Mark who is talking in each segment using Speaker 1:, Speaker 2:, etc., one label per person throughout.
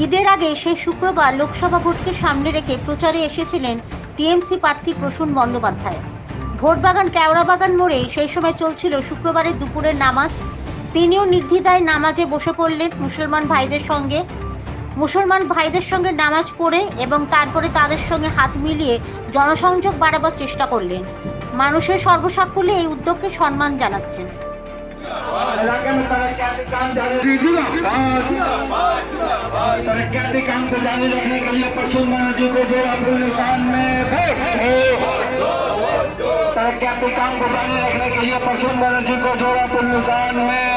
Speaker 1: ঈদের আগে সেই শুক্রবার লোকসভা ভোটকে সামনে রেখে প্রচারে এসেছিলেন টিএমসি প্রার্থী প্রসূন বন্দ্যোপাধ্যায়। ভোটবাগান কেওড়াবাগান মোড়ে সেই সময় চলছিল শুক্রবারের দুপুরের নামাজ। তিনিও নির্দ্বিধায় নামাজে বসে পড়লেন মুসলমান ভাইদের সঙ্গে নামাজ পড়ে এবং তারপরে তাদের সঙ্গে হাত মিলিয়ে জনসংযোগ বাড়াবার চেষ্টা করলেন। মানুষের সর্বসাকুল্যে এই উদ্যোগকে সম্মান জানাচ্ছেন।
Speaker 2: तरक्याती काम को जारी रखने के लिए प्रसून बनर्जी को जोरापुर निशान में तरक्याती काम को जारी रखने के लिए प्रसून बनर्जी को जोरापुर निशान में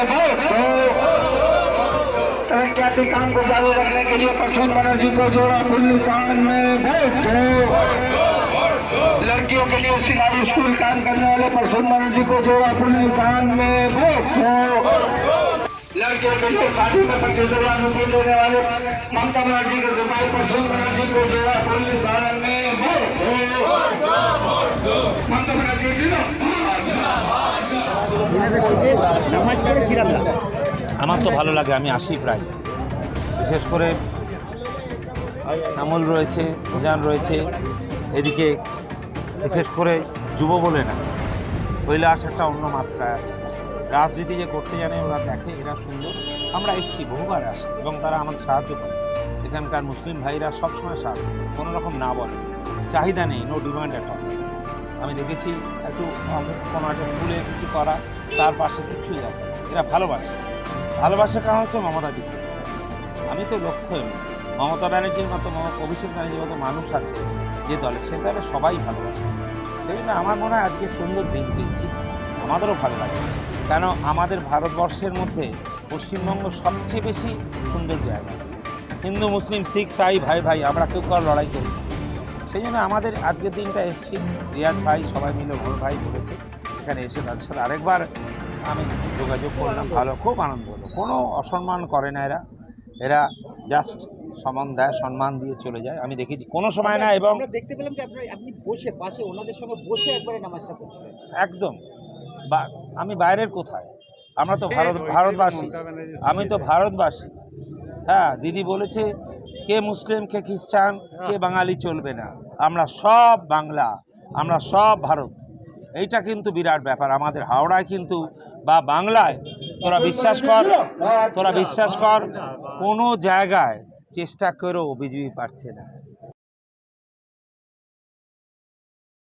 Speaker 2: तरक्याती काम को जारी रखने के लिए प्रसून बनर्जी को जोरापुर निशान में लड़कियों के लिए सिलाई स्कूल काम करने वाले प्रसून बनर्जी को जोरापुर निशान में लड़कियों के लिए शादी में 25,000 रुपये देने वाले ममता बनर्जी के सिपाही प्रसून बनर्जी को जोरापुर निशान में ममता बनर्जी जी
Speaker 3: আমার তো ভালো লাগে, আমি আসি প্রায়। বিশেষ করে আমল রয়েছে, উজান রয়েছে, এদিকে বিশেষ করে যুব বলে না, কৈলাস একটা অন্য মাত্রায় আছে। রাজনীতি যে করতে জানে ওরা দেখে, এরা সুন্দর। আমরা এসছি, বহুবার আসি এবং তারা আমাদের সাহায্য করে। এখানকার মুসলিম ভাইরা সবসময় সাহায্য করে, কোনো রকম না বলে, চাহিদা নেই, নো ডিমান্ড এট অল। আমি দেখেছি একটু কোনো একটা স্কুলে কিছু করা, তার পাশে কিছুই যাবে, এরা ভালোবাসার কারণ হচ্ছে মমতা দিকে। আমি তো লক্ষ্য মমতা ব্যানার্জির মতো, অভিষেক ব্যানার্জির মতো মানুষ আছে যে দলে, সে দলে সবাই ভালোবাসে। সেই জন্য আমার মনে হয় আজকে সুন্দর দিন পেয়েছি, আমাদেরও ভালো লাগে। কেন আমাদের ভারতবর্ষের মধ্যে পশ্চিমবঙ্গ সবচেয়ে বেশি সুন্দর জায়গা। হিন্দু মুসলিম শিখ সাই ভাই আমরা কেউ কারো লড়াই করি না। সেই জন্য আমাদের আজকের দিনটা এসেছি, রিয়াজ ভাই সবাই মিলে ভোর ভাই বলেছে, এখানে এসে তাদের সাথে আরেকবার আমি যোগাযোগ করলাম, ভালো, খুব আনন্দ হলো। কোনো অসম্মান করে না এরা জাস্ট সম্মান দেয়, সম্মান দিয়ে চলে যায়। আমি দেখেছি কোনো সময় না, এবং
Speaker 4: দেখতে পেলাম যে আপনি বসে পাশে ওনাদের সঙ্গে বসে একবারে নামাজটা পড়ছিলেন।
Speaker 3: একদম আমি বাইরের কোথায়, আমরা তো ভারতবাসী, আমি তো ভারতবাসী। হ্যাঁ, দিদি বলেছে কে মুসলিম কে খ্রিস্টান কে বাঙালি চলবে না, আমরা সব বাংলা, আমরা সব ভারত। এইটা কিন্তু বিরাট ব্যাপার আমাদের হাওড়ায় কিন্তু বা বাংলায়। তোরা বিশ্বাস কর কোনো জায়গায় চেষ্টা করেও বিজেপি পারছে না।